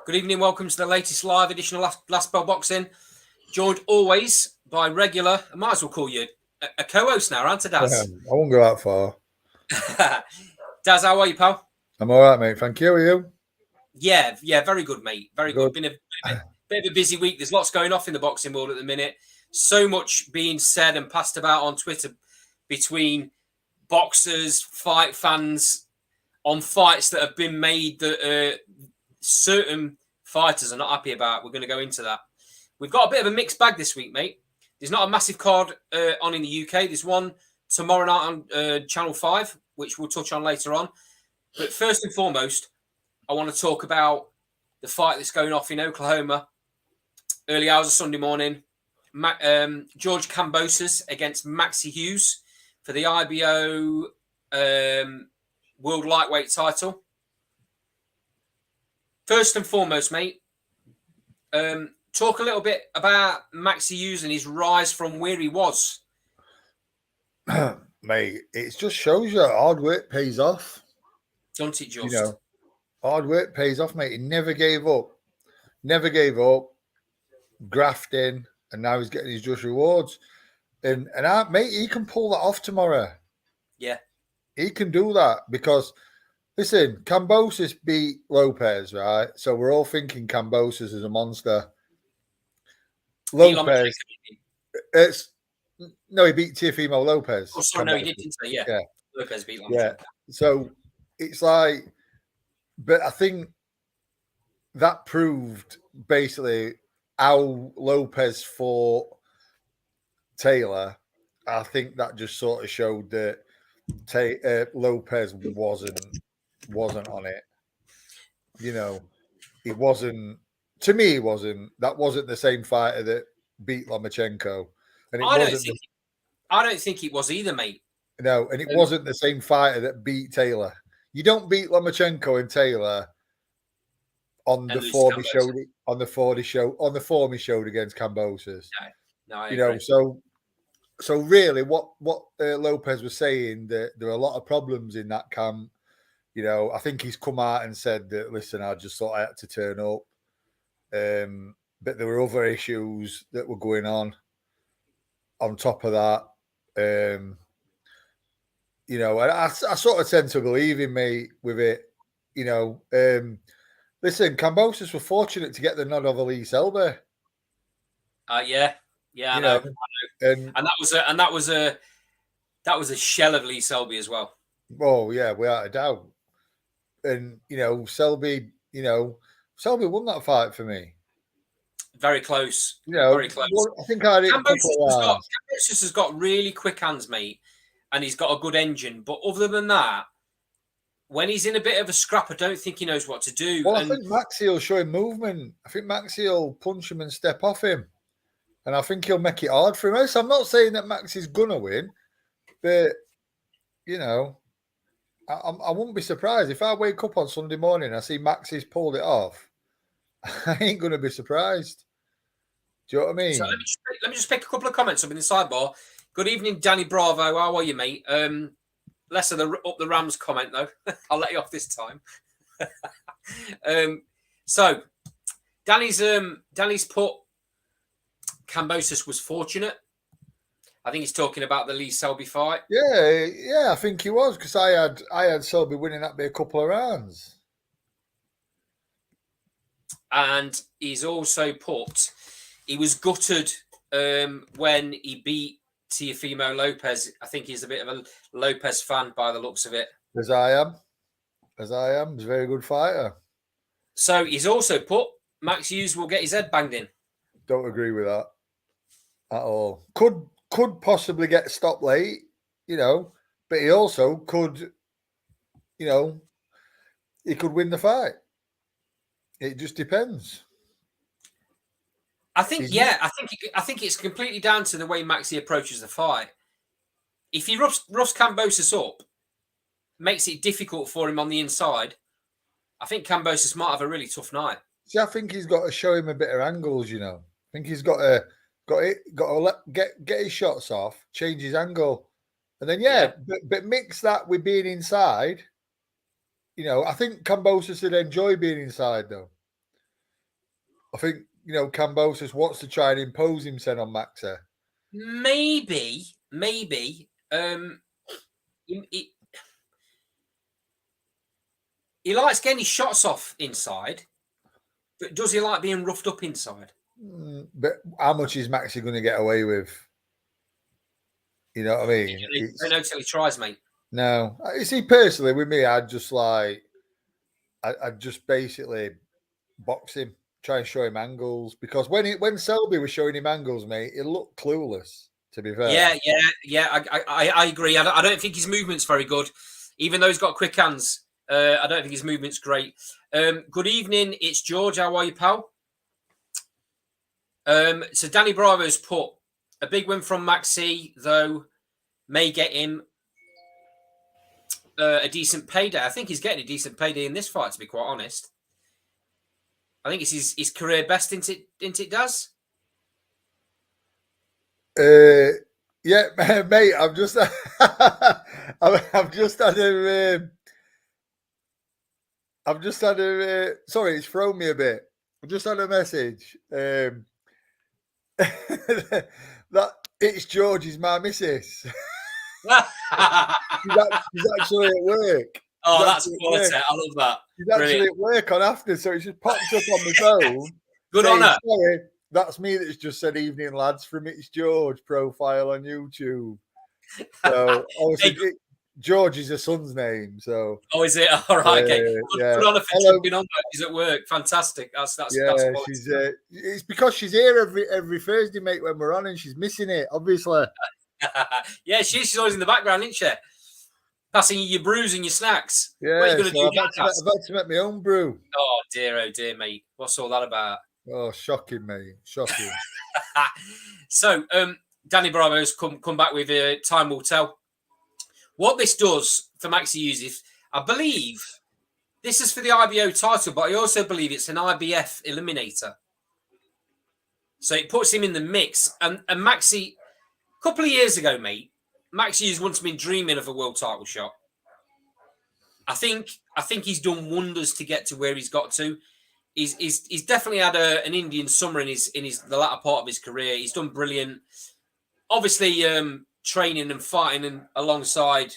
Good evening. Welcome to the latest live edition of Last Bell Boxing. Joined always by regular, I might as well call you a co-host now, aren't I, Daz? I won't go that far. Daz, how are you, pal? I'm all right, mate. Thank you. How are you? Yeah, very good, mate. Very good. Been a bit of a busy week. There's lots going off in the boxing world at the minute. So much being said and passed about on Twitter between boxers, fight fans, on fights that have been made that certain fighters are not happy about. We're going to go into that. We've got a bit of a mixed bag this week, mate. There's not a massive card on in the UK. There's one tomorrow night on Channel 5, which we'll touch on later on. But first and foremost, I want to talk about the fight that's going off in Oklahoma. Early hours of Sunday morning. George Kambosos against Maxi Hughes for the IBO World Lightweight title. First and foremost, mate, talk a little bit about Maxi Hughes and his rise from where he was. Mate, it just shows you hard work pays off. Don't it just? You know, hard work pays off, mate. He never gave up. Never gave up. Grafting, and now he's getting his just rewards. And mate, he can pull that off tomorrow. Yeah. He can do that because, listen, Kambosos beat Lopez, right? So we're all thinking Kambosos is a monster. Lopez, he beat Teofimo Lopez. Oh, sorry, no, he didn't say, yeah. Lopez beat Lomachenko. Yeah. So it's like, but I think that proved basically how Lopez fought Taylor. I think that just sort of showed that Lopez wasn't on it. You know, he wasn't. To me, he wasn't. That wasn't the same fighter that beat Lomachenko, and I don't think it was either, mate. No, and it wasn't the same fighter that beat Taylor. You don't beat Lomachenko and Taylor on the form he showed against Kambosos. No, I agree. So really, what Lopez was saying, that there are a lot of problems in that camp. You know, I think he's come out and said that, listen, I just thought I had to turn up. But there were other issues that were going on top of that. You know, I sort of tend to believe in me with it. You know, listen, Kambosos were fortunate to get the nod over Lee Selby. Yeah, I know. And that was a shell of Lee Selby as well. Oh yeah, without a doubt. And you know, Selby won that fight for me. Very close. You know, very close. I think I did. Kambosos has got really quick hands, mate, and he's got a good engine. But other than that, when he's in a bit of a scrap, I don't think he knows what to do. Well, I think Maxi will show him movement. I think Maxi will punch him and step off him. And I think he'll make it hard for him. So I'm not saying that Maxi's going to win, but, you know, I wouldn't be surprised. If I wake up on Sunday morning and I see Maxi's pulled it off, I ain't going to be surprised. Do you know what I mean? So let me just pick a couple of comments up in the sidebar. Good evening, Danny Bravo. How are you, mate? Less of the up the Rams comment, though. I'll let you off this time. So Danny's put Kambosos was fortunate. I think he's talking about the Lee Selby fight. Yeah, I think he was, because I had Selby winning that by a couple of rounds. And he's also put he was gutted when he beat Teofimo Lopez. I think he's a bit of a Lopez fan by the looks of it. As I am. He's a very good fighter. So he's also put Max Hughes will get his head banged in. Don't agree with that at all. Could possibly get stopped late, you know, but he also could, you know, he could win the fight. It just depends. I think it's completely down to the way Maxi approaches the fight. If he roughs Kambosos up, makes it difficult for him on the inside, I think Kambosos might have a really tough night. See, I think he's got to show him a bit of angles, you know. I think he's got to get his shots off, change his angle, and then but mix that with being inside. You know, I think Kambosos would enjoy being inside though. I think, Cambosis wants to try and impose himself on Maxa. Maybe. He likes getting his shots off inside, but does he like being roughed up inside? But how much is Maxi going to get away with? You know what I mean? I don't know till he tries, mate. No. You see, personally, with me, I'd just basically box him, try and show him angles. Because when Selby was showing him angles, mate, it looked clueless, to be fair. Yeah. I agree. I don't think his movement's very good. Even though he's got quick hands, I don't think his movement's great. Good evening. It's George. How are you, pal? So Danny Bravo's put a big win from Maxi, though, may get him a decent payday. I think he's getting a decent payday in this fight, to be quite honest. I think it's his career best, isn't it, Daz? Yeah, mate. I've just had a. Sorry, it's thrown me a bit. I've just had a message. That it's George is my missus. She's actually at work. Oh, that's quality. I love that. She's actually at work on after, so it just popped up on my phone. Good on her. Sorry, that's me that's just said evening, lads, from It's George profile on YouTube. So obviously George is her son's name. So is it? All right, okay. Yeah. Good on her for jumping on. She's at work. Fantastic. That's she's it's because she's here every Thursday, mate, when we're on, and she's missing it, obviously. Yeah, she's always in the background, isn't she? Passing you your brews and your snacks. Yeah, what are you going to do? I've had to make my own brew. Oh dear, mate. What's all that about? Oh, shocking, mate. Shocking. So, Danny Bravo's come back with time will tell. What this does for Maxi Youssef, I believe this is for the IBO title, but I also believe it's an IBF eliminator. So it puts him in the mix. And Maxi, a couple of years ago, mate, Maxi has once been dreaming of a world title shot. I think he's done wonders to get to where he's got to. He's definitely had an Indian summer in the latter part of his career. He's done brilliant. Obviously, training and fighting and alongside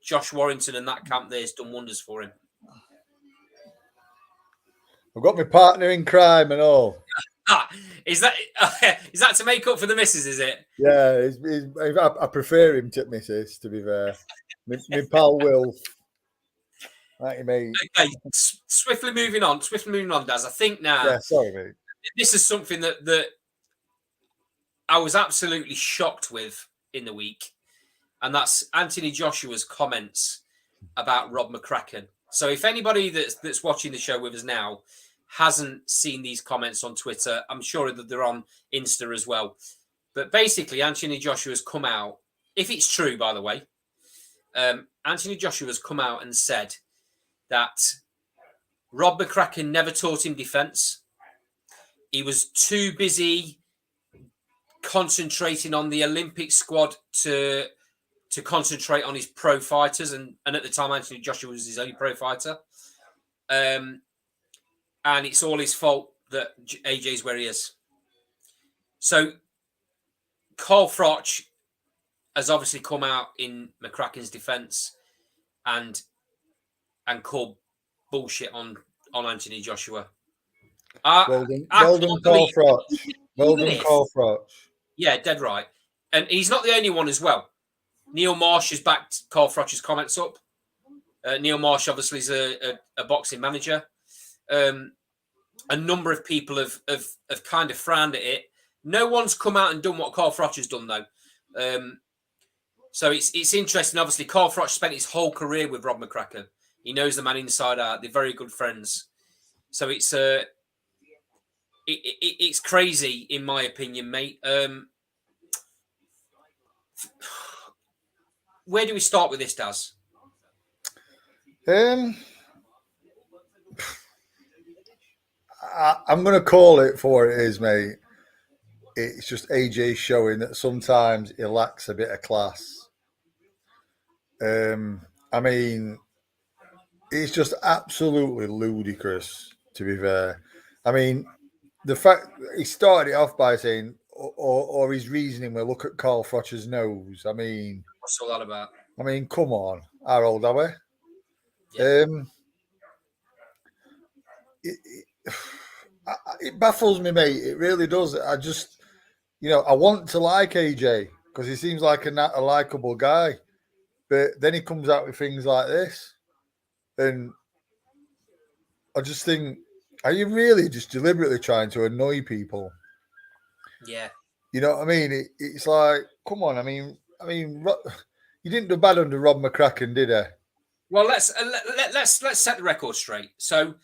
Josh Warrington and that camp there has done wonders for him. I've got my partner in crime and all. Is that to make up for the missus, is it? Yeah, I prefer him to missus, to be fair. My pal Will. Thank you, mate. Okay, swiftly moving on, Daz. I think now. Yeah, sorry, mate. This is something that I was absolutely shocked with in the week, and that's Anthony Joshua's comments about Rob McCracken. So if anybody that's watching the show with us now hasn't seen these comments on Twitter, I'm sure that they're on Insta as well. But basically, Anthony Joshua's come out, if it's true, by the way, Anthony Joshua's come out and said that Rob McCracken never taught him defense. He was too busy concentrating on the Olympic squad to concentrate on his pro fighters. And at the time, Anthony Joshua was his only pro fighter. And it's all his fault that AJ's where he is. So Carl Froch has obviously come out in McCracken's defense and called bullshit on Anthony Joshua. Well done, Carl Froch. Well done, Carl Froch. Yeah, dead right. And he's not the only one as well. Neil Marsh has backed Carl Froch's comments up. Neil Marsh obviously is a boxing manager. A number of people have kind of frowned at it. No one's come out and done what Carl Froch has done, though. So it's interesting. Obviously, Carl Froch spent his whole career with Rob McCracken. He knows the man inside out. They're very good friends. So it's crazy, in my opinion, mate. Where do we start with this, Daz? I'm going to call it for what it is, mate. It's just AJ showing that sometimes he lacks a bit of class. I mean, it's just absolutely ludicrous, to be fair. I mean, the fact he started it off by saying, or his reasoning, well, look at Carl Frocher's nose. I mean, what's all that about? I mean, come on, how old are we? Yeah. It baffles me, mate. It really does. I just, I want to like AJ because he seems like a likable guy, but then he comes out with things like this, and I just think, are you really just deliberately trying to annoy people? Yeah. You know what I mean? It's like, come on. I mean, you didn't do bad under Rob McCracken, did you? Well, let's set the record straight. So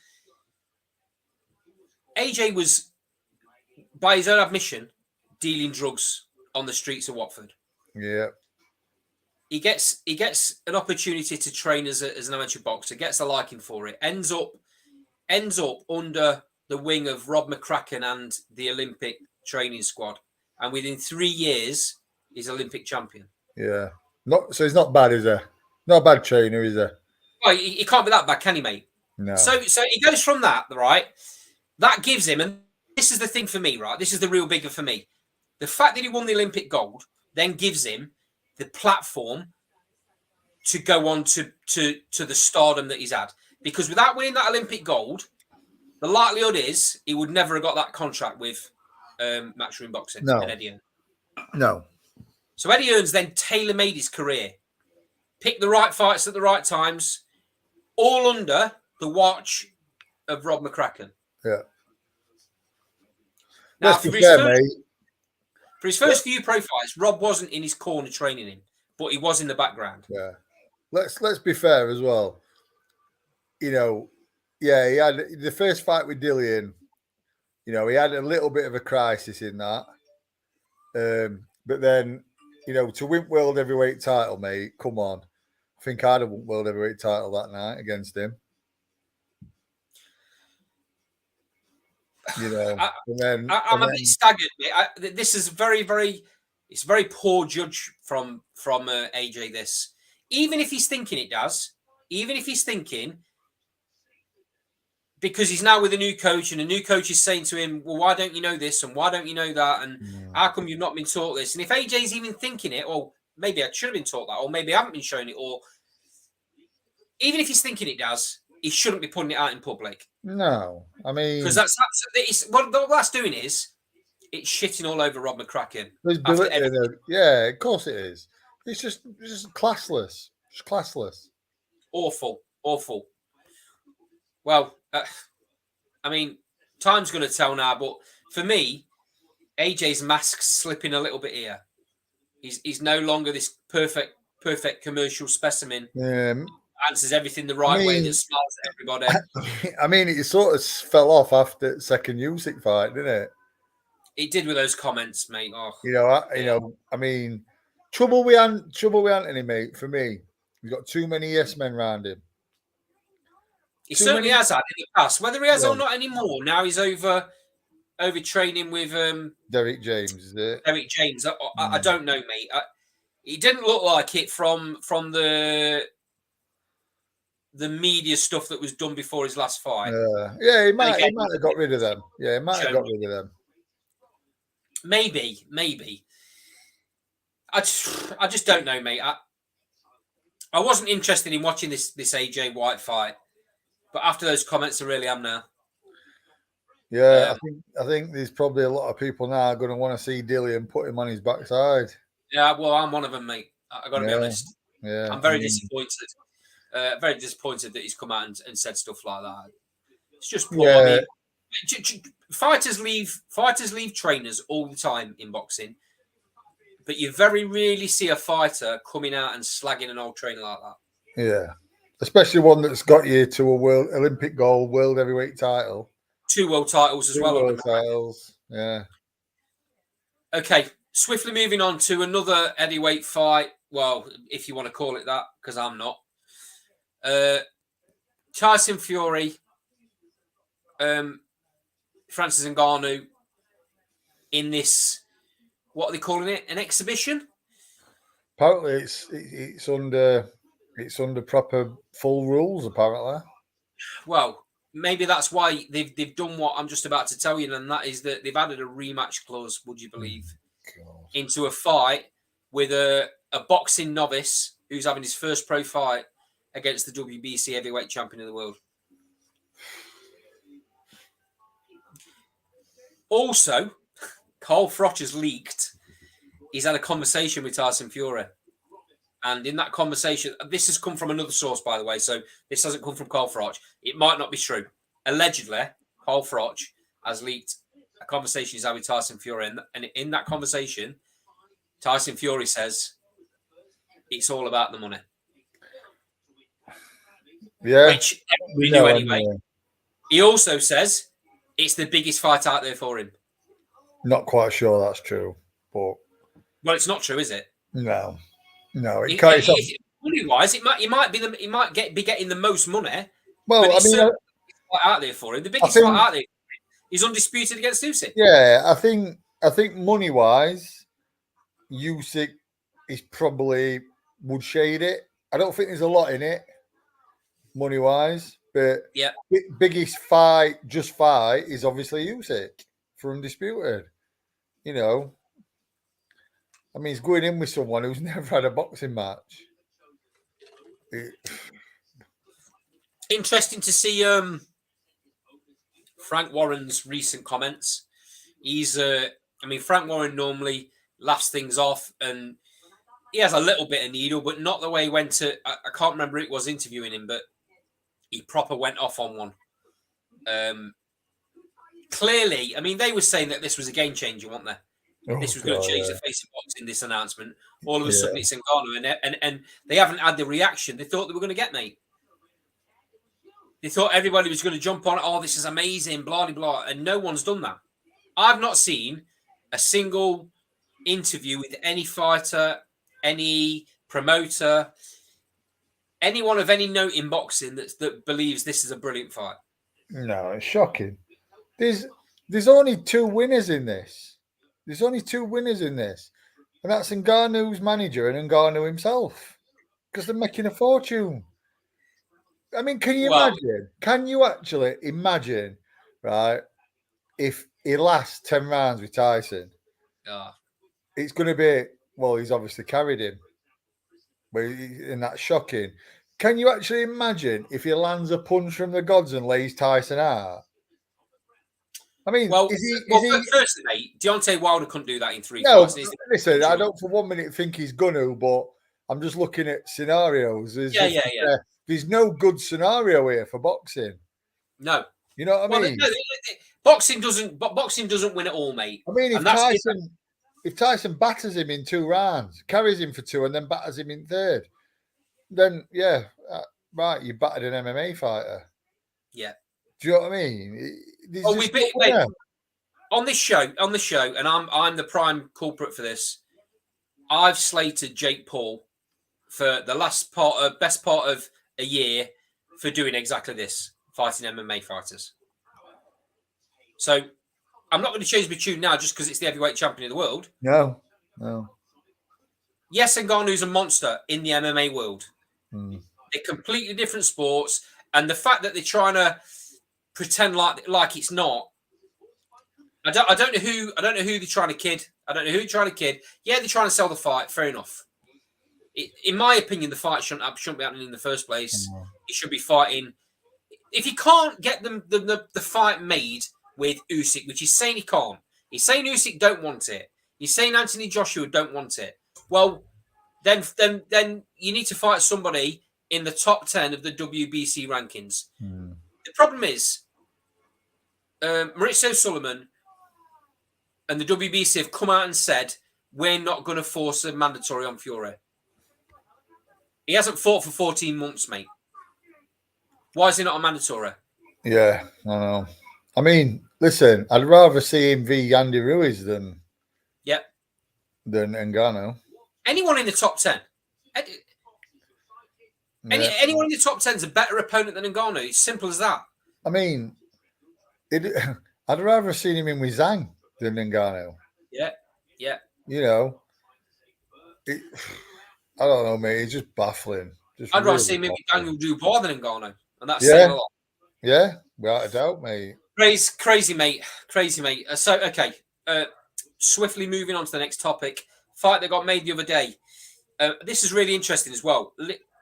AJ was, by his own admission, dealing drugs on the streets of Watford. Yeah. He gets an opportunity to train as an amateur boxer, gets a liking for it, ends up under the wing of Rob McCracken and the Olympic training squad, and within 3 years, he's Olympic champion. Yeah. So he's not bad, is he? Not a bad trainer, is he? Well, he can't be that bad, can he, mate? No. So he goes from that, right? That gives him, and this is the thing for me, right? This is the real bigger for me. The fact that he won the Olympic gold then gives him the platform to go on to the stardom that he's had. Because without winning that Olympic gold, the likelihood is he would never have got that contract with Matchroom Boxing and Eddie Hearn. No. So Eddie Hearn's then tailor-made his career, picked the right fights at the right times, all under the watch of Rob McCracken. Yeah. Now, for his first few pro fights, Rob wasn't in his corner training him, but he was in the background. Yeah. Let's be fair as well. He had the first fight with Dillian. He had a little bit of a crisis in that. But then, to win world heavyweight title, mate, come on. I think I'd have won world heavyweight title that night against him. I'm a bit staggered, mate. This is it's very poor judge from AJ. This, even if he's thinking it does, because he's now with a new coach, and a new coach is saying to him, well, why don't you know this, and why don't you know that, and how come you've not been taught this? And if AJ's even thinking it, or maybe I should have been taught that, or maybe I haven't been shown it, or even if he's thinking it does, he shouldn't be putting it out in public. No, I mean, because what that's doing is it's shitting all over Rob McCracken. Yeah, of course it is. It's just classless. Just classless. Awful. Well, I mean, time's going to tell now, but for me, AJ's mask's slipping a little bit here. He's no longer this perfect commercial specimen. Answers everything the right way that smiles at everybody. I mean, it sort of fell off after the second Usyk fight, didn't it? It did with those comments, mate. Oh, I mean, trouble with Anthony, mate. For me, he's got too many yes men around him. He certainly has had in the past. Whether he has or not anymore, now he's over training with Derek James. Is it? Derek James. I don't know, mate. He didn't look like it from the media stuff that was done before his last fight. Yeah, he might have got rid of them. Yeah, he might have got rid of them. Maybe. I just don't know, mate. I wasn't interested in watching this AJ White fight, but after those comments, I really am now. Yeah, I think there's probably a lot of people now going to want to see Dillian put him on his backside. Yeah, well, I'm one of them, mate. I got to be honest. Yeah, I'm very disappointed. Very disappointed that he's come out and said stuff like that. It's just poor. Yeah. I mean, fighters leave trainers all the time in boxing, but you very rarely see a fighter coming out and slagging an old trainer like that. Yeah, especially one that's got you to a world Olympic gold, world heavyweight title, 2 world titles as well. 2 world titles. Yeah. Okay, swiftly moving on to another heavyweight fight. Well, if you want to call it that, because I'm not. Tyson Fury, Francis Ngannou in this, what are they calling it? An exhibition? Apparently, it's under proper full rules. Apparently, well, maybe that's why they've done what I'm just about to tell you, and that is that they've added a rematch clause, would you believe, into a fight with a boxing novice who's having his first pro fight against the WBC heavyweight champion of the world. Also, Carl Froch has leaked he's had a conversation with Tyson Fury. And in that conversation, this has come from another source, by the way, so this hasn't come from Carl Froch. It might not be true. Allegedly, Carl Froch has leaked a conversation he's had with Tyson Fury. And in that conversation, Tyson Fury says it's all about the money. Yeah. Which we knew anyway. He also says it's the biggest fight out there for him. Not quite sure that's true, but well, it's not true, is it? No, it can't. Money-wise, he might be getting the most money. Well, I mean, fight out there for him. The biggest fight out there. He's undisputed against Usyk. Yeah, I think money-wise, Usyk is probably would shade it. I don't think there's a lot in it, money-wise, but yeah, biggest fight is obviously Usyk for Undisputed. You know, I mean, he's going in with someone who's never had a boxing match. Interesting to see Frank Warren's recent comments. He's, Frank Warren normally laughs things off, and he has a little bit of needle, but not the way he went to. I can't remember who it was interviewing him, but he proper went off on one. Clearly, I mean, they were saying that this was a game changer, weren't they? This was going to change the face of boxing, this announcement. All of a sudden, it's Ngannou, and they haven't had the reaction they thought they were going to get, mate. They thought everybody was going to jump on it. Oh, this is amazing, blah, blah, blah. And no one's done that. I've not seen a single interview with any fighter, any promoter, anyone of any note in boxing that believes this is a brilliant fight. No, it's shocking. There's only two winners in this. And that's Ngannou's manager and Ngannou himself, because they're making a fortune. I mean, can you imagine? Can you actually imagine, right, if he lasts 10 rounds with Tyson? It's going to be, well, he's obviously carried him. And that's shocking. Can you actually imagine if he lands a punch from the gods and lays Tyson out? I mean, firstly, mate, Deontay Wilder couldn't do that in 3 fights. No, listen, I don't for 1 minute think he's going to, but I'm just looking at scenarios. There's no good scenario here for boxing. No. You know what I mean? Boxing doesn't win it all, mate. I mean, if Tyson batters him in 2 rounds, carries him for 2, and then batters him in 3rd, then, right, you battered an MMA fighter. Yeah. Do you know what I mean? On this show, and I'm the prime culprit for this. I've slated Jake Paul for the best part of a year for doing exactly this, fighting MMA fighters. So I'm not going to change my tune now just because it's the heavyweight champion of the world. No. Yes, Ngannou's a monster in the MMA world. They're completely different sports, and the fact that they're trying to pretend like it's not. I don't know who they're trying to kid. Yeah, they're trying to sell the fight. Fair enough. In my opinion, the fight shouldn't be happening in the first place. He should be fighting. If he can't get the fight made with Usyk, which he's saying he can't. He's saying Usyk don't want it. He's saying Anthony Joshua don't want it. Well, then you need to fight somebody in the top 10 of the WBC rankings. The problem is, Maurizio Sullivan and the WBC have come out and said, we're not going to force a mandatory on Fury. He hasn't fought for 14 months, mate. Why is he not a mandatory? Yeah, I know. I mean, listen, I'd rather see him v Andy Ruiz than Ngannou. Anyone in the top 10. Anyone in the top 10 is a better opponent than Ngannou. It's simple as that. I mean, I'd rather have seen him in with Zhang than Ngannou. Yeah. You know, I don't know, mate. It's just baffling. I'd rather see him in with Daniel Dubois than Ngannou, and that's saying a lot. Yeah, Without a doubt, mate. Crazy, mate. Crazy, mate. So, okay. Swiftly moving on to the next topic. Fight that got made the other day. This is really interesting as well.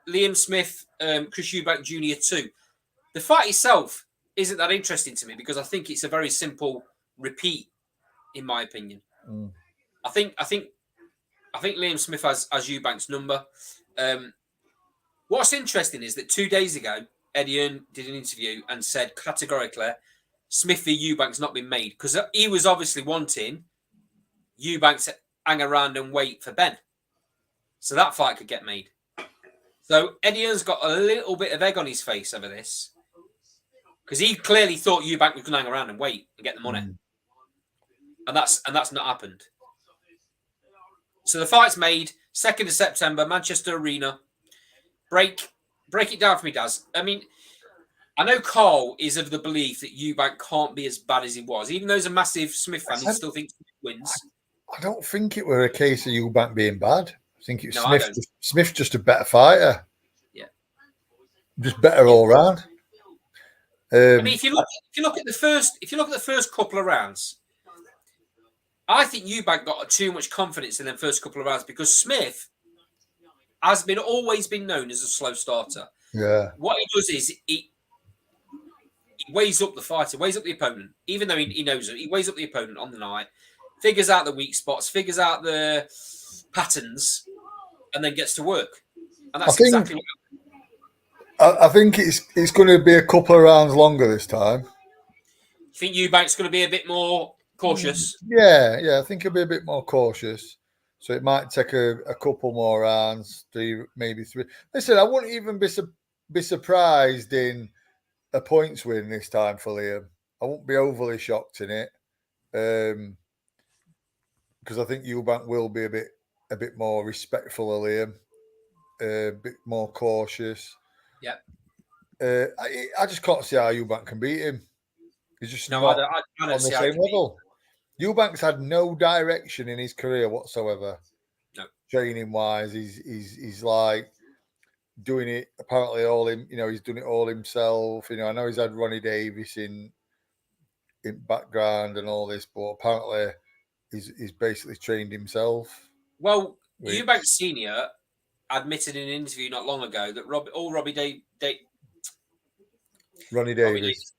Liam Smith, Chris Eubank Jr. 2. The fight itself isn't that interesting to me because I think it's a very simple repeat, in my opinion. Mm. I think Liam Smith has Eubank's number. What's interesting is that 2 days ago, Eddie Hearn did an interview and said categorically, Smith v Eubank's not been made because he was obviously wanting Eubank to hang around and wait for Ben, so that fight could get made. So Eddie Hearn's got a little bit of egg on his face over this because he clearly thought Eubank was going to hang around and wait and get the money, and that's not happened. So the fight's made 2nd of September, Manchester Arena. Break it down for me, Daz. I mean, I know Carl is of the belief that Eubank can't be as bad as he was. Even though he's a massive Smith fan, he still thinks he wins. I don't think it were a case of Eubank being bad. I think it was No, Smith's just a better fighter. Yeah. Just better all round. I mean, if you look at the first couple of rounds, I think Eubank got too much confidence in the first couple of rounds because Smith has always been known as a slow starter. Yeah. What he does is he weighs up the fighter, weighs up the opponent, even though he knows it. He weighs up the opponent on the night, figures out the weak spots, figures out the patterns, and then gets to work. And that's exactly what I think it's going to be a couple of rounds longer this time. You think Eubank's going to be a bit more cautious? Yeah. I think he'll be a bit more cautious. So it might take a couple more rounds, maybe 3. Listen, I wouldn't even be surprised in a points win this time for Liam. I won't be overly shocked in it, because I think Eubank will be a bit more respectful of Liam, a bit more cautious. Yeah. I just can't see how Eubank can beat him. He's just I not don't on the same level. Eubank's had no direction in his career whatsoever. No. Training wise, he's like doing it apparently all him. He's doing it all himself. I know he's had Ronnie Davis in background and all this, but apparently he's basically trained himself. Well, Eubank Senior admitted in an interview not long ago that Ronnie Davis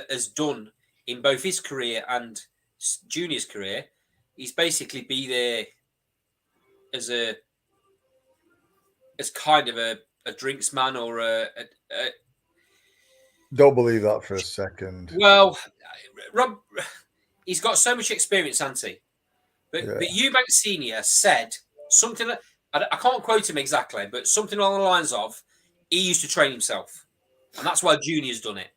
has done in both his career and Junior's career. He's basically be there as kind of a drinks man or a Don't believe that for a second. Well, Rob, he's got so much experience, hasn't he? But Eubank Senior said something. I can't quote him exactly, but something along the lines of, he used to train himself, and that's why Junior's done it.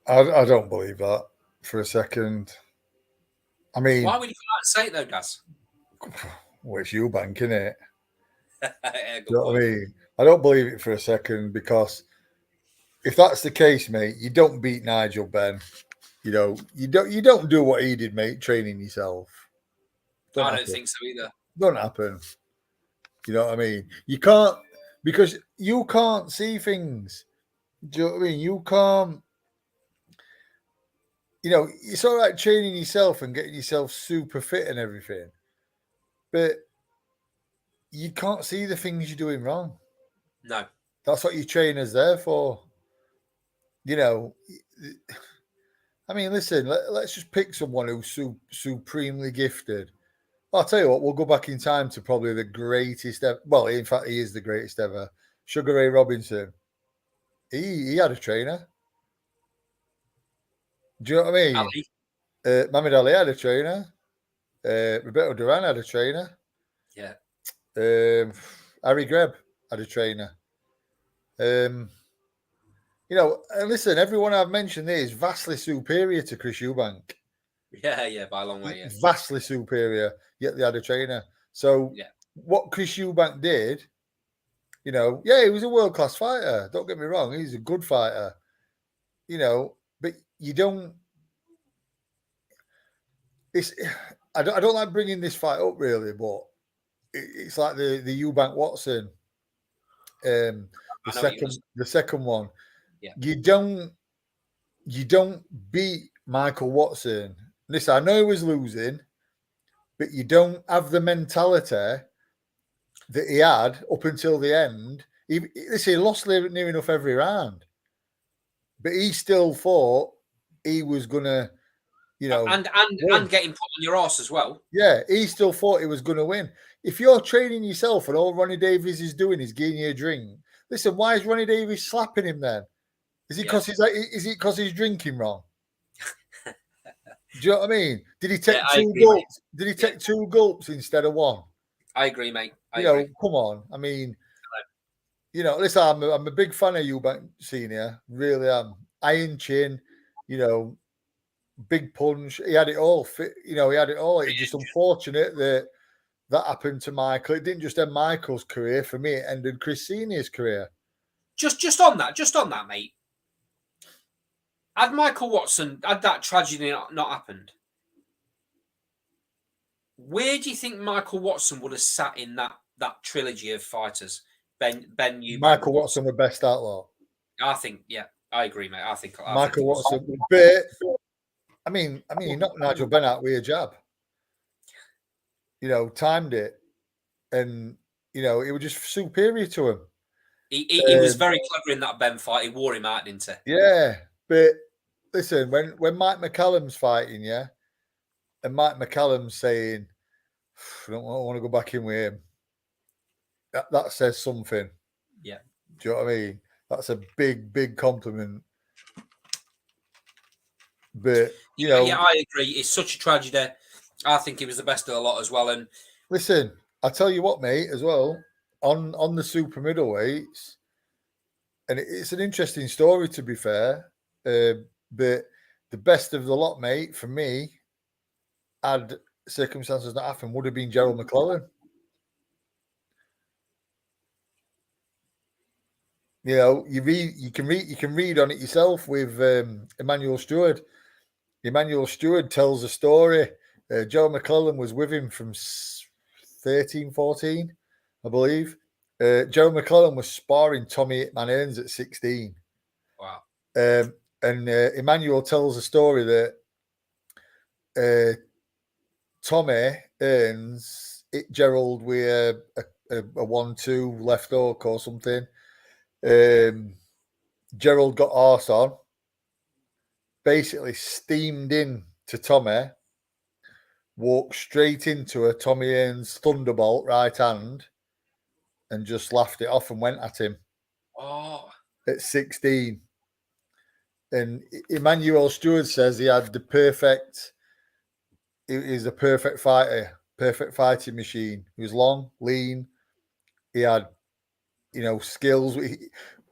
I don't believe that for a second. I mean, why would you say it though, Gaz? Well, it's Eubank, isn't it? Yeah, you know what I mean? I don't believe it for a second, because if that's the case, mate, you don't beat Nigel Benn. You don't do what he did, mate, training yourself. I don't think so either. Don't happen. You know what I mean? You can't, because you can't see things. Do you know what I mean? You can't. It's all right training yourself and getting yourself super fit and everything, but you can't see the things you're doing wrong. No. That's what your trainer's there for. I mean, listen, let's just pick someone who's supremely gifted. I'll tell you what, we'll go back in time to probably the greatest ever. Well, in fact, he is the greatest ever. Sugar Ray Robinson. He had a trainer. Do you know what I mean? Ali. Muhammad Ali had a trainer. Roberto Duran had a trainer. Yeah. Harry Greb had a trainer. And listen, everyone I've mentioned there is vastly superior to Chris Eubank. Yeah, by a long way, yeah. Vastly superior, yet they had a trainer. So what Chris Eubank did, he was a world-class fighter. Don't get me wrong, he's a good fighter. But you don't. I don't like bringing this fight up really, but it's like the Eubank Watson, the second one. you don't beat Michael Watson. Listen, I know he was losing, but you don't have the mentality that he had up until the end. He lost near enough every round, but he still thought he was gonna, and getting put on your arse as well. Yeah, he still thought he was gonna win. If you're training yourself and all Ronnie Davies is doing is giving you a drink, listen, why is Ronnie Davies slapping him then? Is it because he's drinking wrong? Do you know what I mean? Did he take two gulps? Mate. Did he take 2 gulps instead of 1? I agree, mate. I agree. Come on. I mean, listen, I'm a big fan of Eubank Senior. Really am. Iron chin, big punch. He had it all. He had it all. It's just unfortunate that happened to Michael. It didn't just end Michael's career. For me, it ended Chris Senior's career. Just on that, mate. Had Michael Watson had that tragedy not happened, where do you think Michael Watson would have sat in that trilogy of fighters? Ben Eubank. Michael Watson, the best outlaw. I think, I agree, mate. I think Michael Watson. But I mean, he knocked Nigel Benn out with a jab. Timed it, and he was just superior to him. He was very clever in that Ben fight. He wore him out, didn't he? Yeah, but listen, when Mike McCallum's fighting, and Mike McCallum's saying, I don't want to go back in with him, that says something. Yeah. Do you know what I mean? That's a big compliment. But, Yeah, I agree. It's such a tragedy. I think he was the best of the lot as well. And listen, I tell you what, mate, as well, on the super middleweights, and it's an interesting story, to be fair, but the best of the lot, mate, for me, had circumstances not happened, would have been Gerald McClellan. You can read on it yourself with Emmanuel Stewart. Emmanuel Stewart tells a story. Joe McClellan was with him from 13, 14, I believe. Joe McClellan was sparring Tommy Hitman Hearns at 16. Wow. And Emmanuel tells a story that Tommy Hearns hit Gerald with a 1-2 left hook or something. Gerald got arse on, basically steamed in to Tommy, walked straight into a Tommy Hearns thunderbolt right hand, and just laughed it off and went at him. Oh. At 16. And Emmanuel Stewart says he had he's a perfect fighter, perfect fighting machine. He was long, lean. He had, skills.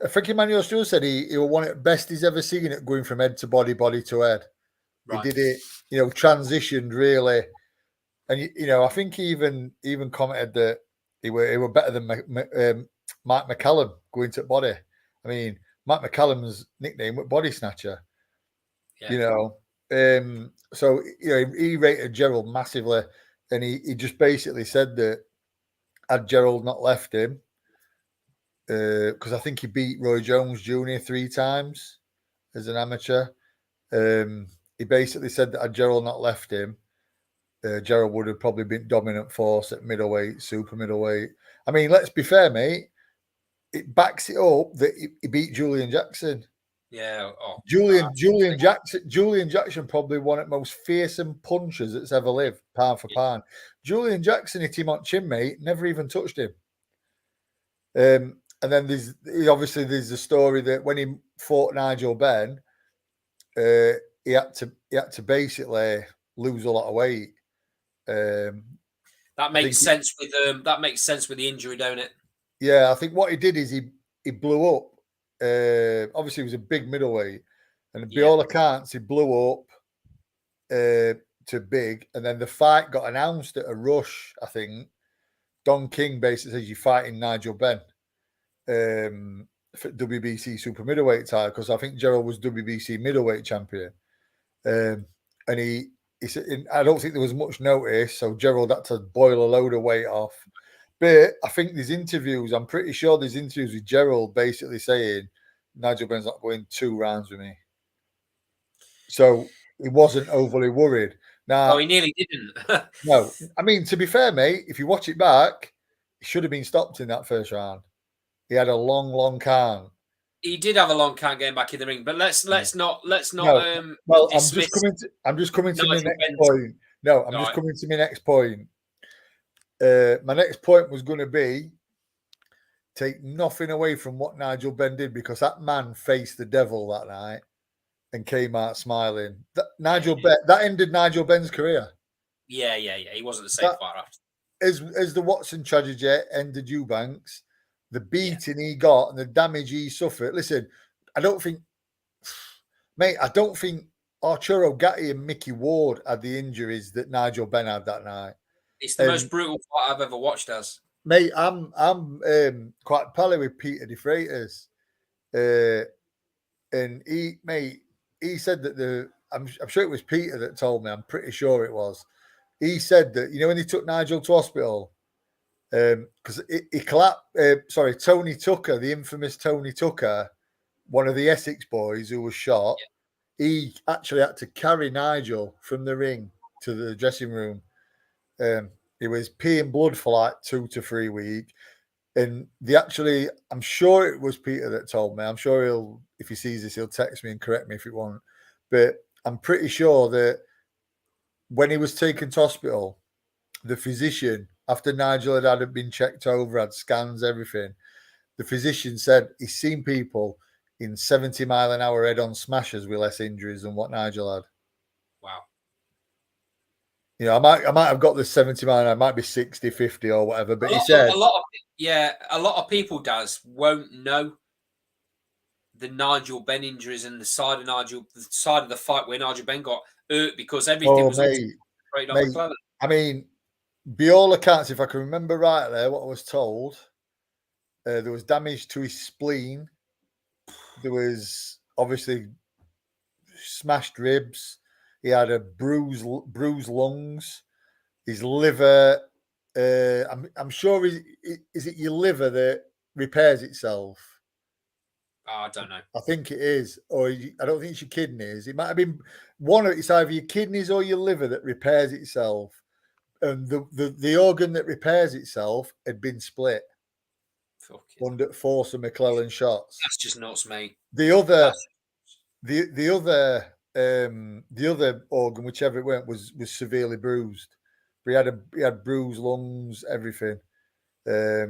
I think Emmanuel Stewart said he was one of the best he's ever seen at going from head to body to head. Right. He did it, transitioned really. And, I think he even commented that he were better than Mike McCallum going to body. I mean, Mike McCallum's nickname was Body Snatcher. Yeah. So he rated Gerald massively, and he just basically said that had Gerald not left him, because I think he beat Roy Jones Jr. 3 times as an amateur. He basically said that had Gerald not left him, Gerald would have probably been dominant force at middleweight, super middleweight. I mean, let's be fair, mate. It backs it up that he beat Julian Jackson. Yeah. Julian Jackson probably one of the most fearsome punchers that's ever lived, pound for pound. Julian Jackson hit him on chin, mate. Never even touched him. And then there's a story that when he fought Nigel Benn, he had to basically lose a lot of weight. That makes sense with the injury, don't it? Yeah, I think what he did is he blew up. Obviously, he was a big middleweight, and by all accounts, he blew up to big. And then the fight got announced at a Rush. I think Don King basically says you're fighting Nigel Benn for WBC super middleweight title, because I think Gerald was WBC middleweight champion, and he said I don't think there was much notice, so Gerald had to boil a load of weight off. But I think there's interviews. I'm pretty sure there's interviews with Gerald basically saying Nigel Benn's not going 2 rounds with me. So he wasn't overly worried. Now, he nearly didn't. No, I mean, to be fair, mate, if you watch it back, he should have been stopped in that first round. He had a long count. He did have a long count getting back in the ring, but let's not No. Well, dismiss. I'm just coming to my Nigel next Benn's- point. No, I'm All just right. coming to my next point. My next point was going to be take nothing away from what Nigel Benn did, because that man faced the devil that night and came out smiling. That ended Nigel Benn's career. Yeah. He wasn't the same far after. As the Watson tragedy ended Eubanks, the beating he got and the damage he suffered. Listen, I don't think Arturo Gatti and Mickey Ward had the injuries that Nigel Benn had that night. It's the most brutal fight I've ever watched, Mate, I'm quite pally with Peter De Freitas. And he said that I'm sure it was Peter that told me, I'm pretty sure it was. He said that, when he took Nigel to hospital, because he collapsed. Tony Tucker, the infamous Tony Tucker, one of the Essex boys who was shot, he actually had to carry Nigel from the ring to the dressing room. He was peeing blood for like 2 to 3 weeks. And I'm sure it was Peter that told me. I'm sure if he sees this, he'll text me and correct me if it won't. But I'm pretty sure that when he was taken to hospital, the physician, after Nigel had been checked over, had scans, everything, the physician said he's seen people in 70-mile-an-hour head-on smashes with less injuries than what Nigel had. Wow. I might have got the 70 mile, I might be 60, 50 or whatever. But he said a lot of people won't know the Nigel Benn injuries and the side of the fight where Nigel Benn got hurt, because everything was straight on McClellan. I mean, by all accounts, if I can remember right there, what I was told, there was damage to his spleen. There was obviously smashed ribs. He had a bruised lungs. His liver. I'm sure. Is it your liver that repairs itself? I don't know. I think it is, or I don't think it's your kidneys. It might have been one of it's either your kidneys or your liver that repairs itself, and the organ that repairs itself had been split under force of McClellan shots. That's just nuts, mate. The other organ, whichever it went, was severely bruised. But he had bruised lungs, everything. I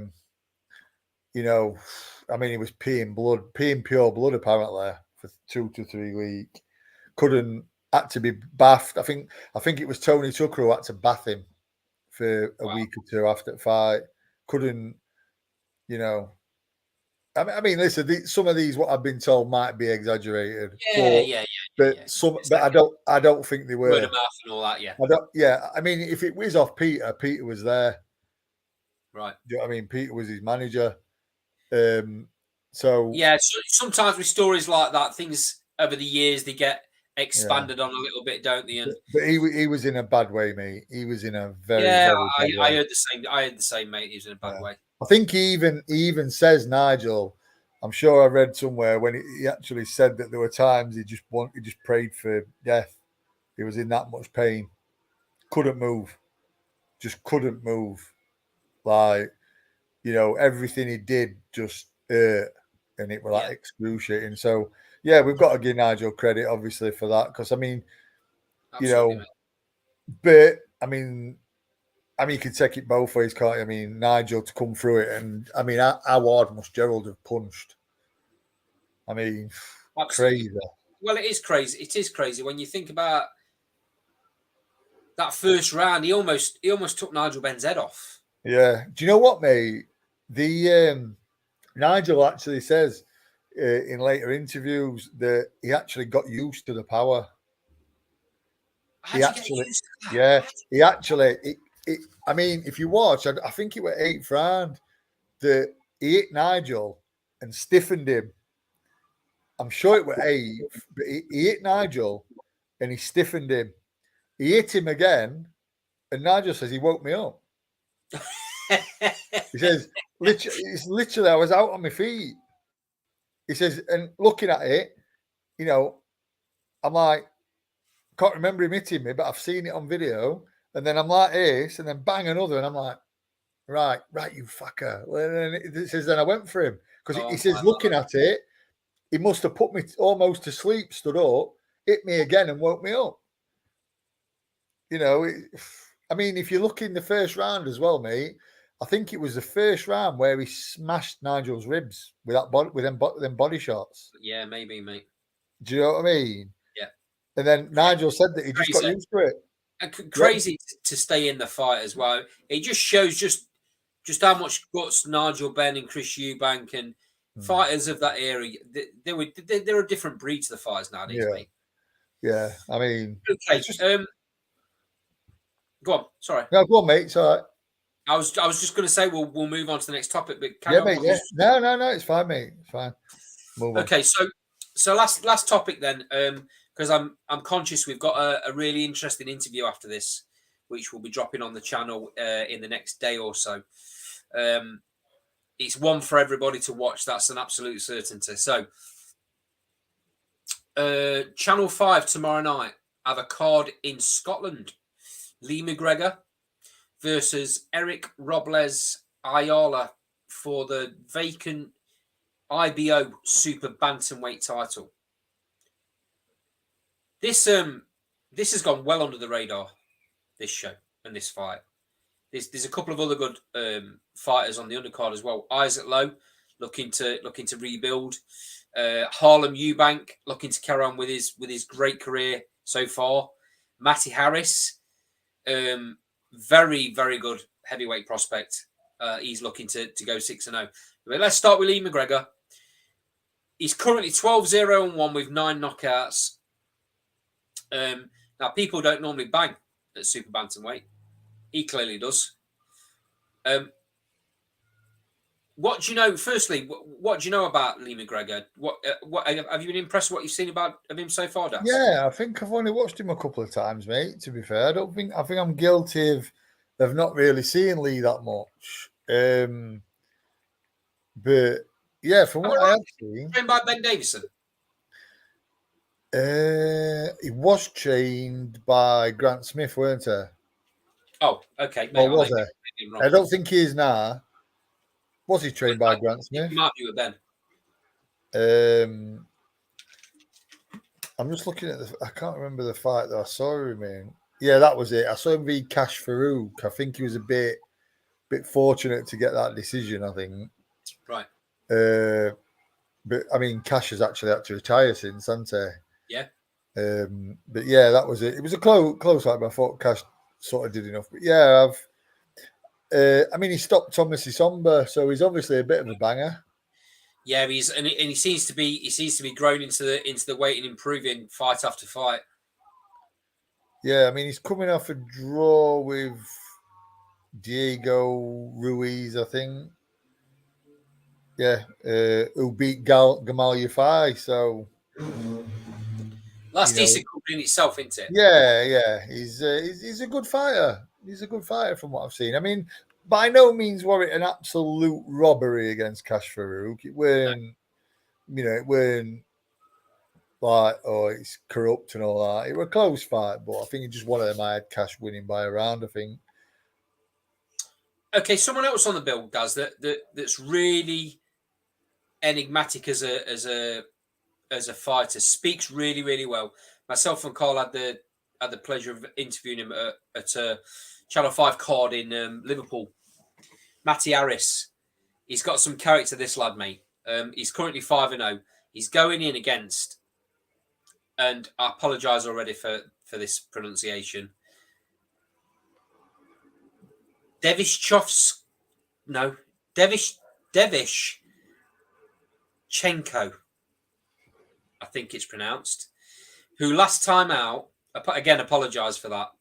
mean, he was peeing pure blood apparently for 2 to 3 weeks. Had to be bathed. I think it was Tony Tucker who had to bath him for a week or 2 after the fight. I mean, listen. Some of these, what I've been told, might be exaggerated. But I don't think they were. Word of mouth and all that, yeah. I mean, if it was off Peter was there. Right. Do you know what I mean? Peter was his manager. So sometimes with stories like that, things over the years they get expanded on a little bit, don't they? But he was in a bad way, mate. He was in a very I way. heard the same. I heard the same, mate. He was in a bad way. I think he even says, Nigel, I'm sure I read somewhere when he actually said that there were times he just prayed for death. He was in that much pain, couldn't move, just couldn't move. Like, everything he did just hurt, and it was like excruciating. So yeah, we've got to give Nigel credit, obviously, for that, because I mean, absolutely, but I mean, you can take it both ways, can't you? I mean, Nigel to come through it, and I mean, how hard must Gerald have punched? I mean, absolutely. Crazy. Well, it is crazy. It is crazy when you think about that first round. He almost took Nigel Benn's head off. Yeah. Do you know what, mate? The Nigel actually says in later interviews that he actually got used to the power. He actually. I mean, if you watch, I think it was 8th round that he hit Nigel and stiffened him. I'm sure it was 8th, but he hit Nigel and he stiffened him. He hit him again, and Nigel says he woke me up. He says, literally, I was out on my feet. He says, and looking at it, you know, I'm like, can't remember him hitting me, but I've seen it on video. And then I'm like this, and then bang another, and I'm like, right, you fucker. And it says, then I went for him because he says, looking at it, he must have put me almost to sleep, stood up, hit me again, and woke me up. You know, I mean, if you look in the first round as well, mate, I think it was the first round where he smashed Nigel's ribs with them body shots. Yeah, maybe, mate. Do you know what I mean? Yeah. And then Nigel said that he just got used to it. Crazy to stay in the fight as well. It just shows just how much guts Nigel Benn and Chris Eubank and fighters of that era. They're a different breed to the fighters nowadays, mate. Yeah, I mean, okay. Go on. Sorry. No, go on, mate. It's all right. I was just going to say we'll move on to the next topic, but mate. Yeah. No, it's fine, mate. It's fine. Move on. Okay, so last topic then, because I'm conscious we've got a really interesting interview after this, which will be dropping on the channel in the next day or so. It's one for everybody to watch. That's an absolute certainty. So, Channel 5 tomorrow night have a card in Scotland. Lee McGregor versus Eric Robles Ayala for the vacant IBO Super Bantamweight title. This has gone well under the radar, this show and this fight. There's a couple of other good fighters on the undercard as well. Isaac Lowe looking to rebuild. Harlem Eubank looking to carry on with his great career so far. Matty Harris, very, very good heavyweight prospect. He's looking to go 6-0. But let's start with Lee McGregor. He's currently 12-0-1 with 9 knockouts. Now, people don't normally bang at super bantamweight. He clearly does. What do you know? Firstly, what do you know about Lee McGregor? What have you been impressed with what you've seen of him so far, Das? Yeah, I think I've only watched him a couple of times, mate. To be fair, I think I'm guilty of not really seeing Lee that much. But yeah, from what I have seen, trained by Ben Davison. He was trained by Grant Smith, weren't he? Oh, okay. Or was he? I don't think he is now. Was he trained by Grant Smith? He might be with Ben. I'm just looking at I can't remember the fight that I saw him in. Yeah, that was it. I saw him v Cash Farouk. I think he was a bit fortunate to get that decision, I think. Right. But I mean, Cash has actually had to retire since, hasn't he? Yeah. But yeah, that was it. It was a close fight, but I thought Cash sort of did enough. But yeah, I mean, he stopped Thomas Isomba, so he's obviously a bit of a banger. Yeah, he seems to be growing into the weight and improving fight after fight. Yeah, I mean, he's coming off a draw with Diego Ruiz, I think. Yeah, who beat Gamal Yafai, so that's decent company in itself, isn't it? Yeah. He's a good fighter. He's a good fighter from what I've seen. I mean, by no means were it an absolute robbery against Cash Farouk. It weren't, it weren't like, oh, it's corrupt and all that. It was a close fight, but I think just one of them I had Cash winning by a round, I think. Okay, someone else on the bill does that's really enigmatic as a fighter, speaks really, really well. Myself and Carl had the pleasure of interviewing him at a Channel 5 card in Liverpool. Matty Harris. He's got some character, this lad, mate. He's currently 5-0. He's going in against, and I apologise already for this pronunciation, Devish Chenko, I think it's pronounced, who last time out, again, apologise for that,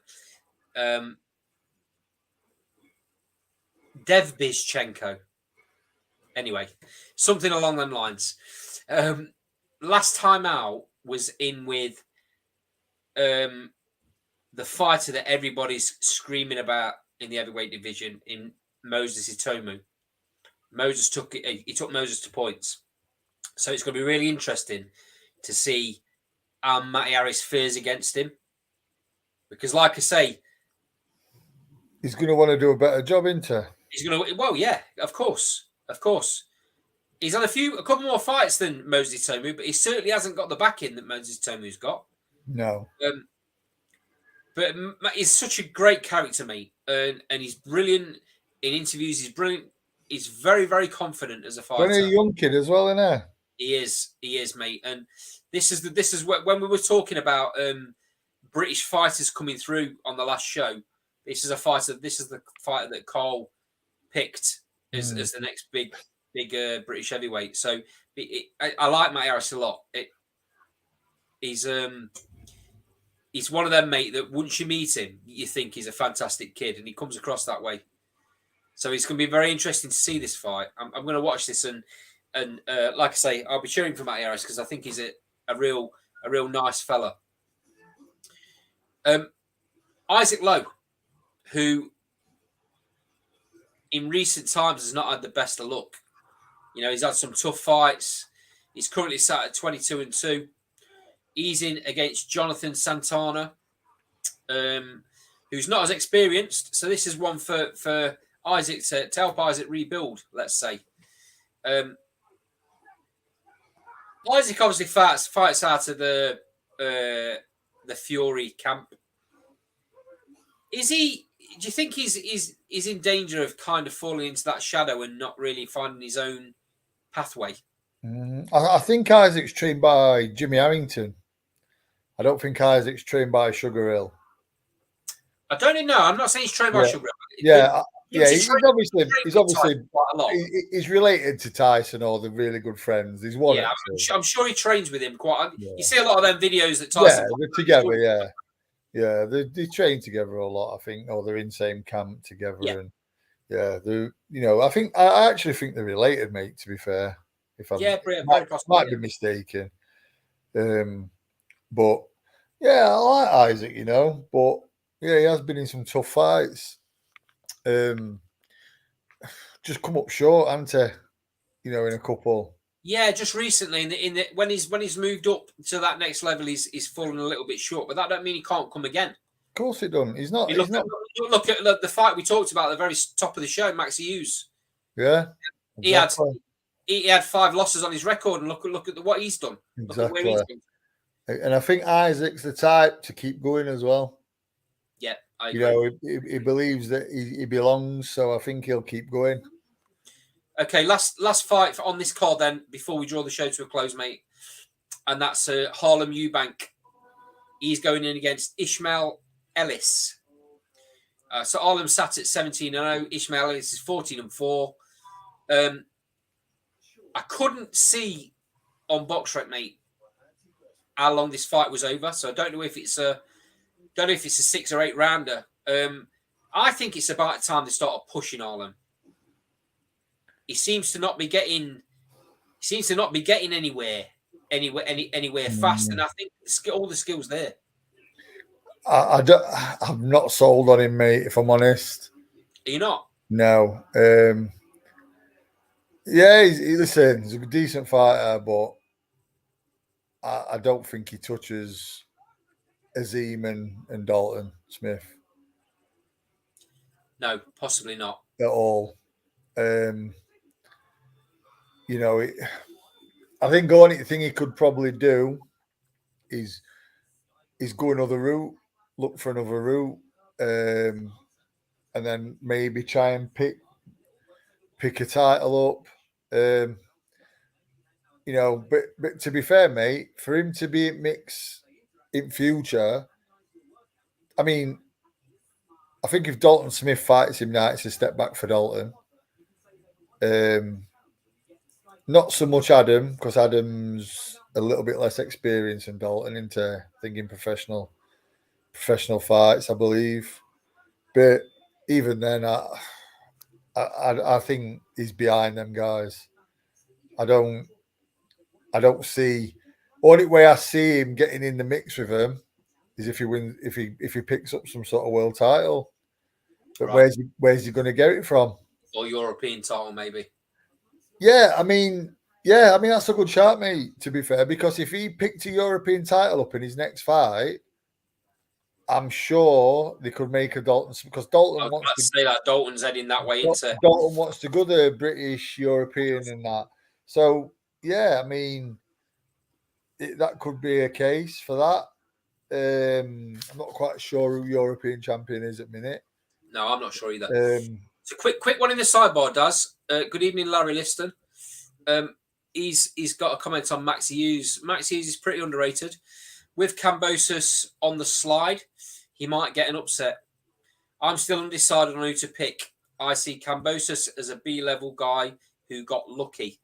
Devbizchenko. Anyway, something along them lines. Last time out was in with the fighter that everybody's screaming about in the heavyweight division, in Moses Itomu. Moses took Moses to points. So it's going to be really interesting to see how Matty Harris fares against him. Because, like I say, he's going to want to do a better job, isn't he? he's going to. Well, yeah, of course. He's had a couple more fights than Moses Tomu, but he certainly hasn't got the backing that Moses Tomu's got. No. But he's such a great character, mate, and he's brilliant in interviews. He's brilliant. He's very, very confident as a fighter. Only a young kid as well, isn't he? He is, mate. And this is when we were talking about British fighters coming through on the last show. This is the fighter that Carl picked as the next big British heavyweight. So I like Matty Harris a lot. He's one of them, mate, that once you meet him, you think he's a fantastic kid, and he comes across that way. So it's going to be very interesting to see this fight. I'm going to watch this, and like I say, I'll be cheering for Matty Harris because I think he's a real nice fella. Isaac Lowe, who in recent times has not had the best of luck. You know, he's had some tough fights. He's currently sat at 22-2. He's in against Jonathan Santana, who's not as experienced. So this is one for Isaac to help Isaac rebuild, let's say. Isaac obviously fights out of the Fury camp. Is he? Do you think he's in danger of kind of falling into that shadow and not really finding his own pathway? I think Isaac's trained by Jimmy Harrington. I don't think Isaac's trained by Sugar Hill. I don't know. I'm not saying he's trained by Sugar Hill. He's obviously quite a lot. He's related to Tyson, or they're really good friends. He's one. Yeah, I'm sure he trains with him quite. Yeah. You see a lot of them videos that Tyson. Yeah, they're together. Yeah, they train together a lot. I think, or they're in the same camp together. Yeah. And I actually think they're related, mate. To be fair, might be mistaken. But yeah, I like Isaac, but yeah, he has been in some tough fights. Just come up short, hasn't he? In a couple. Yeah, just recently when he's moved up to that next level, he's fallen a little bit short. But that don't mean he can't come again. Of course, it doesn't. He's not. Look at the fight we talked about at the very top of the show, Maxi Hughes. Yeah, exactly. He had 5 losses on his record, and look at what he's done. Exactly. Look at where he's been. And I think Isaac's the type to keep going as well. Yeah, I agree. He believes that he belongs, so I think he'll keep going. Okay, last fight on this card then, before we draw the show to a close, mate. And that's Harlem Eubank. He's going in against Ishmael Ellis. So Harlem sat at 17-0. Ishmael Ellis is 14-4. I couldn't see on BoxRec, mate, how long this fight was over. So I don't know if it's a 6 or 8 rounder. I think it's about time they started pushing Harlem. He seems to not be getting anywhere fast, and I think all the skills there. I'm not sold on him, mate. If I'm honest, are you not? No. Yeah, he's a decent fighter, but I don't think he touches Azim and Dalton Smith. No, possibly not at all. I think the only thing he could probably do is go another route, look for another route, and then maybe try and pick a title up. But to be fair, mate, for him to be in mix in future, I mean, I think if Dalton Smith fights him now, it's a step back for Dalton. Not so much Adam, because Adam's a little bit less experienced than Dalton into thinking professional fights, I believe. But even then, I think he's behind them guys. I don't see. Only way I see him getting in the mix with him is if he wins, if he picks up some sort of world title. But right. Where's he going to get it from? Or European title, maybe. Yeah, I mean, Yeah, I mean that's a good shot, mate. To be fair, because if he picked a European title up in his next fight, I'm sure they could make a Dalton because I Dalton was wants about to to. say that Dalton's heading that way into. Dalton wants to go the British, European, and that. So yeah, I mean that could be a case for that. I'm not quite sure who European champion is at the minute. No, I'm not sure either. Um, So quick one in the sidebar, does. Good evening, Larry Liston. He's got a comment on Max Hughes. Max Hughes is pretty underrated. With Kambosos on the slide, he might get an upset. I'm still undecided on who to pick. I see Kambosos as a B-level guy who got lucky.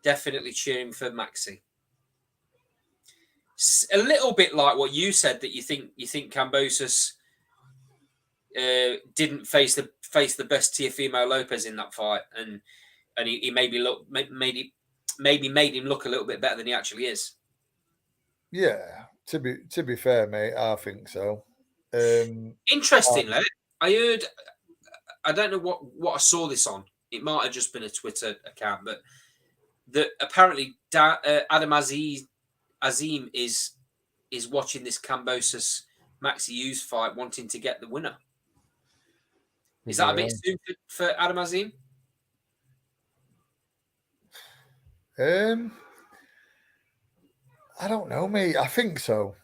Definitely cheering for Maxi. A little bit like what you said, that you think Kambosos didn't face the best Teofimo Lopez in that fight, and he maybe made him look a little bit better than he actually is. Yeah, to be fair, mate, I think so. Interestingly, I heard, I don't know what I saw this on. It might have just been a Twitter account, but that apparently Adam Azim is watching this Kambosos Maxi Hughes fight, wanting to get the winner. Is that a bit soon for Adam Azim? I don't know, mate. I think so.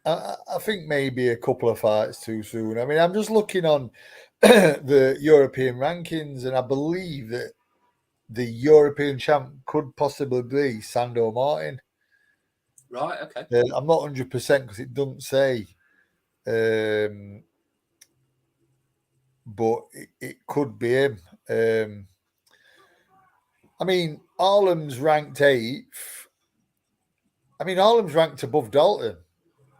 I think maybe a couple of fights too soon. I mean, I'm just looking on the European rankings, and I believe that the European champ could possibly be Sandor Martin. Right. Okay. I'm not 100% because it doesn't say, but it could be him. I mean, Arlem's ranked 8th. I mean, Arlem's ranked above Dalton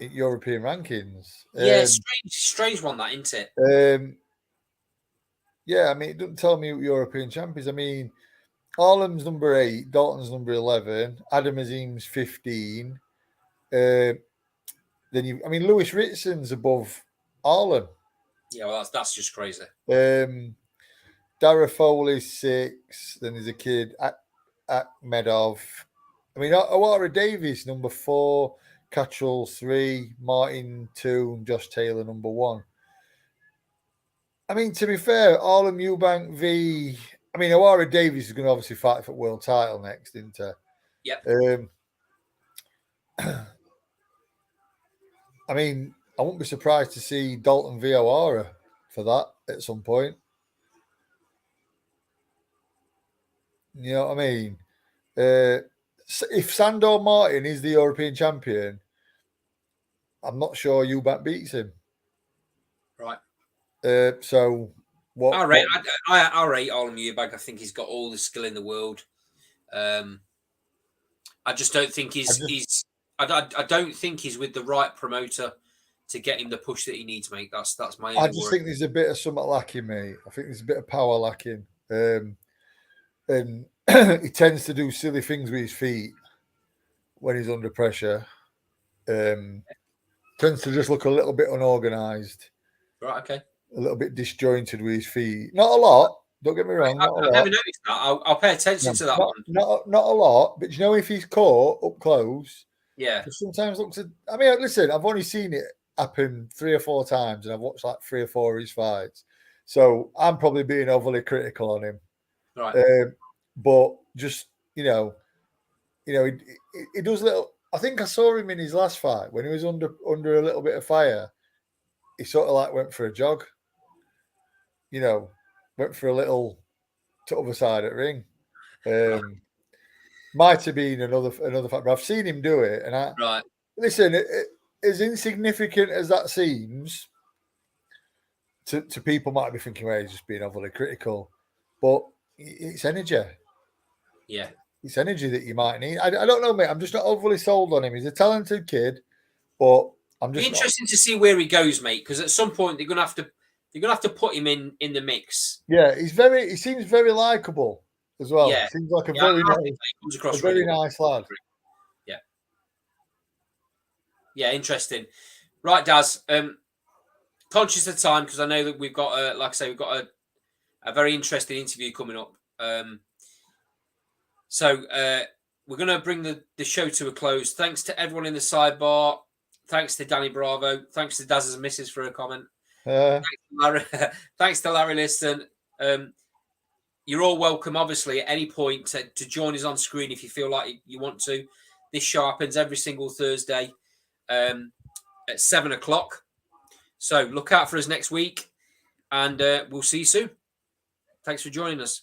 in European rankings. Yeah, strange one, that, isn't it? Yeah, I mean, it doesn't tell me who European champ is. I mean, Arlem's number 8, Dalton's number 11, Adam Azim's 15. Then I mean, Lewis Ritson's above Arlem. Yeah, well, that's just crazy. Dara Foley's 6. Then there's a kid, Akhmedov. I mean, Awara Davis, number 4. Cattrall 3. Martin 2. And Josh Taylor, number 1. I mean, to be fair, Arlem Eubank v. I mean, Awara Davis is going to obviously fight for world title next, isn't he? Yep. I mean, I wouldn't be surprised to see Dalton v. Awara for that at some point. You know what I mean? If Sandor Martin is the European champion, I'm not sure Eubank beats him. Right. So what? I rate Arlem Eubank. I think he's got all the skill in the world. I just don't think I don't think he's with the right promoter to get him the push that he needs, mate. That's my. I just think there's a bit of something lacking, mate. I think there's a bit of power lacking, and he tends to do silly things with his feet when he's under pressure. Tends to just look a little bit unorganized. Right. Okay. A little bit disjointed with his feet. Not a lot. Don't get me wrong. I've never noticed that. I'll pay attention to that one. Not a lot, but you know, if he's caught up close, yeah. Sometimes looks. I mean, listen, I've only seen it happen 3 or 4 times, and I've watched like 3 or 4 of his fights. So I'm probably being overly critical on him. Right. But just he does little. I think I saw him in his last fight when he was under a little bit of fire. He sort of like went for a jog. Went for a little to other side of the ring. Might have been another fight, but I've seen him do it. And listen, as insignificant as that seems to people, might be thinking, well, he's just being overly critical, but it's energy. Yeah, it's energy that you might need. I don't know, mate. I'm just not overly sold on him. He's a talented kid, but I'm just interesting to see where he goes, mate. Because at some point they're gonna have to put him in the mix. Yeah, he seems very likable as well. Yeah, seems like a very nice lad. Yeah, interesting. Right, Daz. Conscious of time because I know that we've got, like I say, we've got a very interesting interview coming up. So we're going to bring the show to a close. Thanks to everyone in the sidebar. Thanks to Danny Bravo. Thanks to Daz's missus for a comment. Thanks to Larry Liston. You're all welcome, obviously, at any point to join us on screen if you feel like you want to. This show happens every single Thursday at 7 o'clock. So look out for us next week, and we'll see you soon. Thanks for joining us.